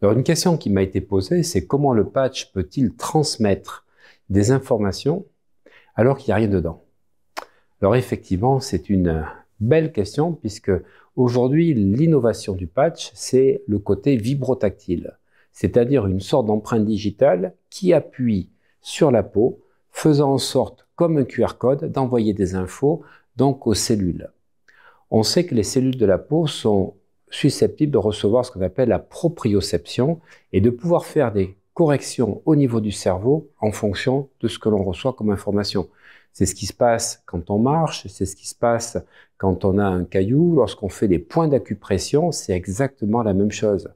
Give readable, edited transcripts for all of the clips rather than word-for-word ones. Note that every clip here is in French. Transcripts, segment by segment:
Alors une question qui m'a été posée, c'est comment le patch peut-il transmettre des informations alors qu'il n'y a rien dedans? Alors effectivement, c'est une belle question puisque aujourd'hui, l'innovation du patch, c'est le côté vibrotactile, c'est-à-dire une sorte d'empreinte digitale qui appuie sur la peau, faisant en sorte, comme un QR code, d'envoyer des infos donc aux cellules. On sait que les cellules de la peau sont susceptibles de recevoir ce qu'on appelle la proprioception et de pouvoir faire des corrections au niveau du cerveau en fonction de ce que l'on reçoit comme information. C'est ce qui se passe quand on marche, c'est ce qui se passe quand on a un caillou, lorsqu'on fait des points d'acupression, c'est exactement la même chose.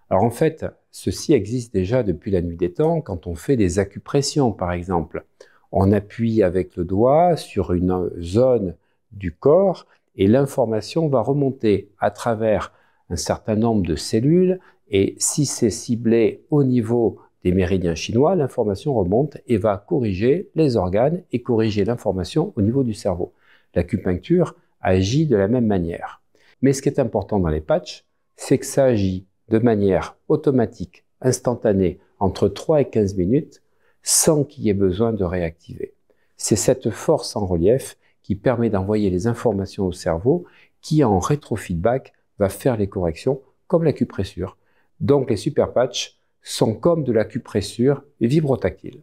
Alors en fait, ceci existe déjà depuis la nuit des temps quand on fait des acupressions par exemple. On appuie avec le doigt sur une zone du corps et l'information va remonter à travers un certain nombre de cellules et si c'est ciblé au niveau des méridiens chinois, l'information remonte et va corriger les organes et corriger l'information au niveau du cerveau. L'acupuncture agit de la même manière. Mais ce qui est important dans les patchs, c'est que ça agit de manière automatique, instantanée, entre 3 et 15 minutes, sans qu'il y ait besoin de réactiver. C'est cette force en relief qui permet d'envoyer les informations au cerveau, qui en rétrofeedback va faire les corrections, comme l'acupressure. Donc les super patchs sont comme de l'acupressure vibrotactile.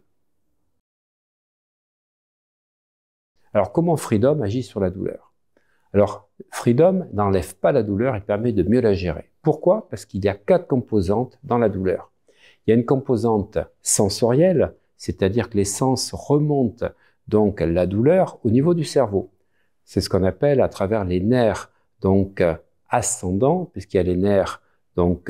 Alors comment Freedom agit sur la douleur? Alors Freedom n'enlève pas la douleur, il permet de mieux la gérer. Pourquoi? Parce qu'il y a 4 composantes dans la douleur. Il y a une composante sensorielle, c'est-à-dire que les sens remontent donc la douleur au niveau du cerveau. C'est ce qu'on appelle à travers les nerfs donc ascendants, puisqu'il y a les nerfs donc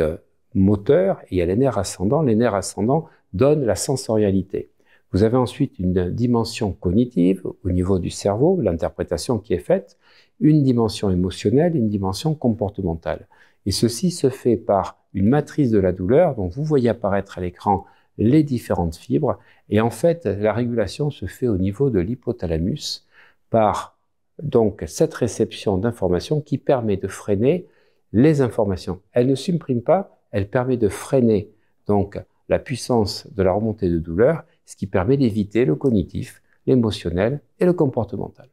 moteurs et il y a les nerfs ascendants. Les nerfs ascendants donnent la sensorialité. Vous avez ensuite une dimension cognitive au niveau du cerveau, l'interprétation qui est faite, une dimension émotionnelle, une dimension comportementale. Et ceci se fait par une matrice de la douleur, dont vous voyez apparaître à l'écran les différentes fibres. Et en fait, la régulation se fait au niveau de l'hypothalamus par donc cette réception d'informations qui permet de freiner les informations. Elle ne supprime pas, elle permet de freiner donc la puissance de la remontée de douleur, ce qui permet d'éviter le cognitif, l'émotionnel et le comportemental.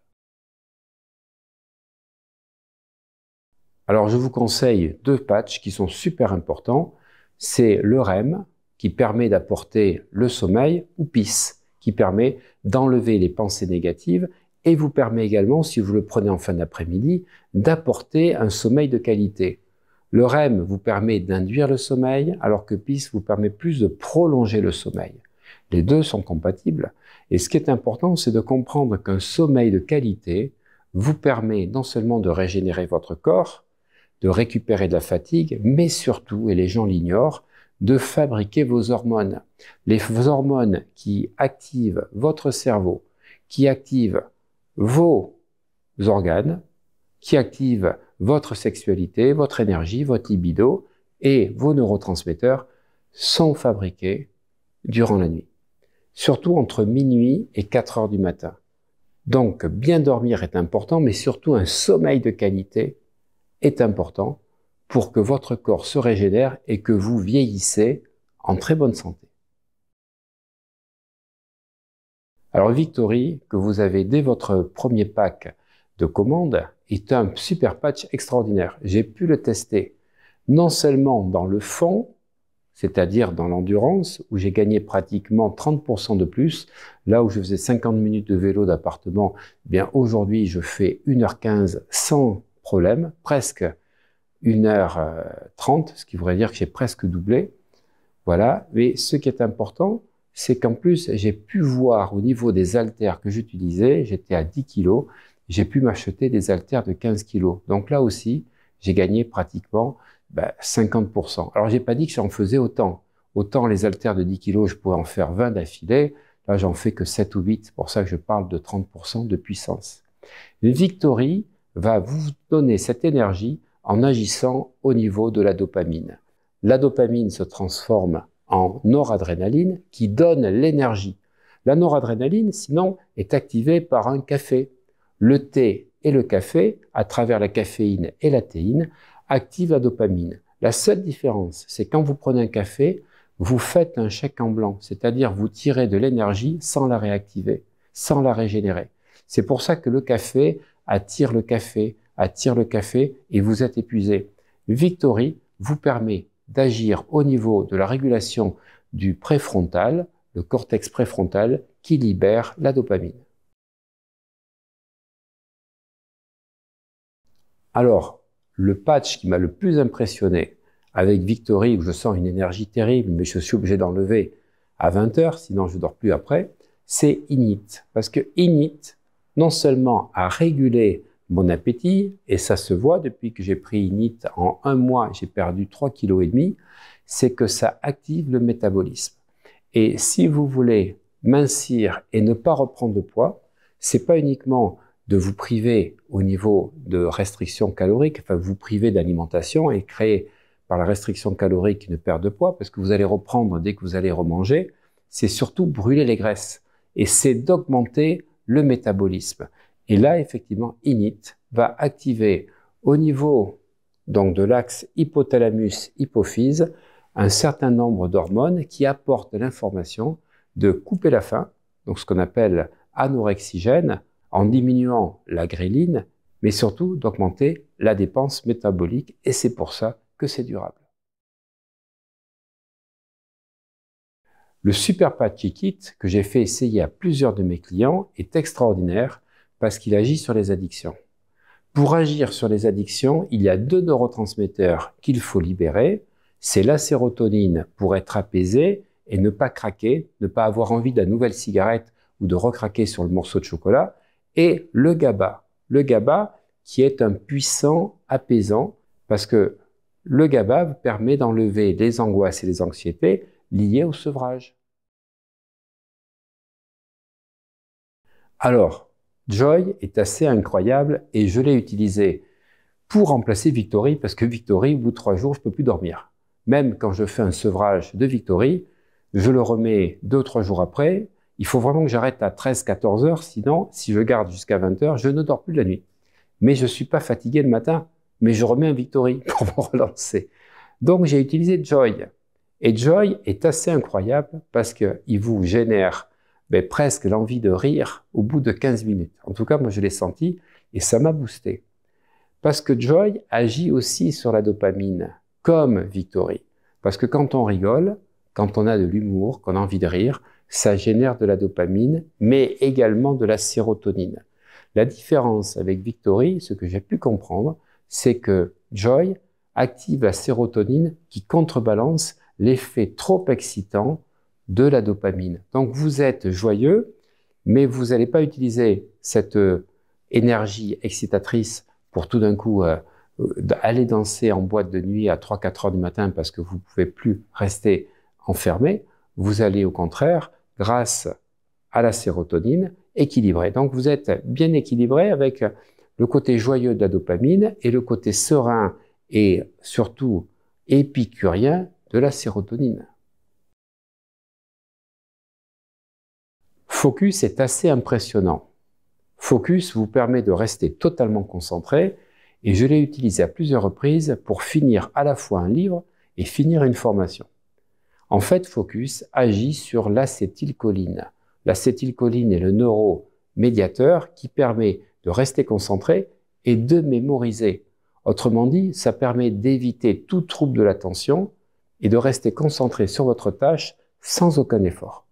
Alors je vous conseille 2 patchs qui sont super importants. C'est le REM qui permet d'apporter le sommeil ou PIS qui permet d'enlever les pensées négatives et vous permet également, si vous le prenez en fin d'après-midi, d'apporter un sommeil de qualité. Le REM vous permet d'induire le sommeil alors que PIS vous permet plus de prolonger le sommeil. Les deux sont compatibles et ce qui est important, c'est de comprendre qu'un sommeil de qualité vous permet non seulement de régénérer votre corps, de récupérer de la fatigue, mais surtout, et les gens l'ignorent, de fabriquer vos hormones. Les hormones qui activent votre cerveau, qui activent vos organes, qui activent votre sexualité, votre énergie, votre libido et vos neurotransmetteurs sont fabriqués durant la nuit. Surtout entre minuit et 4 heures du matin. Donc, bien dormir est important, mais surtout un sommeil de qualité est important pour que votre corps se régénère et que vous vieillissez en très bonne santé. Alors Victory, que vous avez dès votre premier pack de commande, est un super patch extraordinaire. J'ai pu le tester non seulement dans le fond, c'est-à-dire dans l'endurance, où j'ai gagné pratiquement 30% de plus. Là où je faisais 50 minutes de vélo d'appartement, eh bien aujourd'hui je fais 1h15 sans problème, presque 1h30, ce qui voudrait dire que j'ai presque doublé. Voilà, mais ce qui est important, c'est qu'en plus j'ai pu voir au niveau des haltères que j'utilisais, j'étais à 10 kg, j'ai pu m'acheter des haltères de 15 kg. Donc là aussi, j'ai gagné pratiquement 50%. Alors, j'ai pas dit que j'en faisais autant. Autant les haltères de 10 kg, je pouvais en faire 20 d'affilée. Là, j'en fais que 7 ou 8. C'est pour ça que je parle de 30% de puissance. Le Victory va vous donner cette énergie en agissant au niveau de la dopamine. La dopamine se transforme en noradrénaline qui donne l'énergie. La noradrénaline, sinon, est activée par un café. Le thé et le café, à travers la caféine et la théine, active la dopamine. La seule différence, c'est quand vous prenez un café, vous faites un chèque en blanc, c'est-à-dire vous tirez de l'énergie sans la réactiver, sans la régénérer. C'est pour ça que le café attire le café et vous êtes épuisé. Victory vous permet d'agir au niveau de la régulation du préfrontal, le cortex préfrontal, qui libère la dopamine. Alors, le patch qui m'a le plus impressionné avec Victory, où je sens une énergie terrible, mais je suis obligé d'enlever à 20 h, sinon je ne dors plus après, c'est Init. Parce que Init, non seulement a régulé mon appétit, et ça se voit depuis que j'ai pris Init, en 1 mois, j'ai perdu 3,5 kg, c'est que ça active le métabolisme. Et si vous voulez mincir et ne pas reprendre de poids, c'est pas uniquement de vous priver au niveau de restriction calorique, enfin vous priver d'alimentation et créer par la restriction calorique une perte de poids, parce que vous allez reprendre dès que vous allez remanger, c'est surtout brûler les graisses. Et c'est d'augmenter le métabolisme. Et là, effectivement, Init va activer au niveau donc de l'axe hypothalamus-hypophyse un certain nombre d'hormones qui apportent l'information de couper la faim, donc ce qu'on appelle anorexigène, en diminuant la gréline, mais surtout d'augmenter la dépense métabolique, et c'est pour ça que c'est durable. Le Super Patch Kit que j'ai fait essayer à plusieurs de mes clients est extraordinaire parce qu'il agit sur les addictions. Pour agir sur les addictions, il y a 2 neurotransmetteurs qu'il faut libérer. C'est la sérotonine pour être apaisé et ne pas craquer, ne pas avoir envie de la nouvelle cigarette ou de recraquer sur le morceau de chocolat, et le GABA. Le GABA qui est un puissant apaisant parce que le GABA permet d'enlever les angoisses et les anxiétés liées au sevrage. Alors, Joy est assez incroyable et je l'ai utilisé pour remplacer Victory parce que Victory, au bout de 3 jours, je ne peux plus dormir. Même quand je fais un sevrage de Victory, je le remets 2 ou 3 jours après. Il faut vraiment que j'arrête à 13-14 heures, sinon, si je garde jusqu'à 20 heures, je ne dors plus de la nuit. Mais je ne suis pas fatigué le matin, mais je remets un Victory pour me relancer. Donc, j'ai utilisé Joy. Et Joy est assez incroyable parce qu'il vous génère presque l'envie de rire au bout de 15 minutes. En tout cas, moi, je l'ai senti et ça m'a boosté. Parce que Joy agit aussi sur la dopamine, comme Victory. Parce que quand on rigole, quand on a de l'humour, qu'on a envie de rire, ça génère de la dopamine, mais également de la sérotonine. La différence avec Victory, ce que j'ai pu comprendre, c'est que Joy active la sérotonine qui contrebalance l'effet trop excitant de la dopamine. Donc vous êtes joyeux, mais vous n'allez pas utiliser cette énergie excitatrice pour tout d'un coup aller danser en boîte de nuit à 3-4 heures du matin parce que vous ne pouvez plus rester enfermé. Vous allez au contraire, grâce à la sérotonine, équilibrer. Donc vous êtes bien équilibré avec le côté joyeux de la dopamine et le côté serein et surtout épicurien de la sérotonine. Focus est assez impressionnant. Focus vous permet de rester totalement concentré et je l'ai utilisé à plusieurs reprises pour finir à la fois un livre et finir une formation. En fait, Focus agit sur l'acétylcholine. L'acétylcholine est le neuromédiateur qui permet de rester concentré et de mémoriser. Autrement dit, ça permet d'éviter tout trouble de l'attention et de rester concentré sur votre tâche sans aucun effort.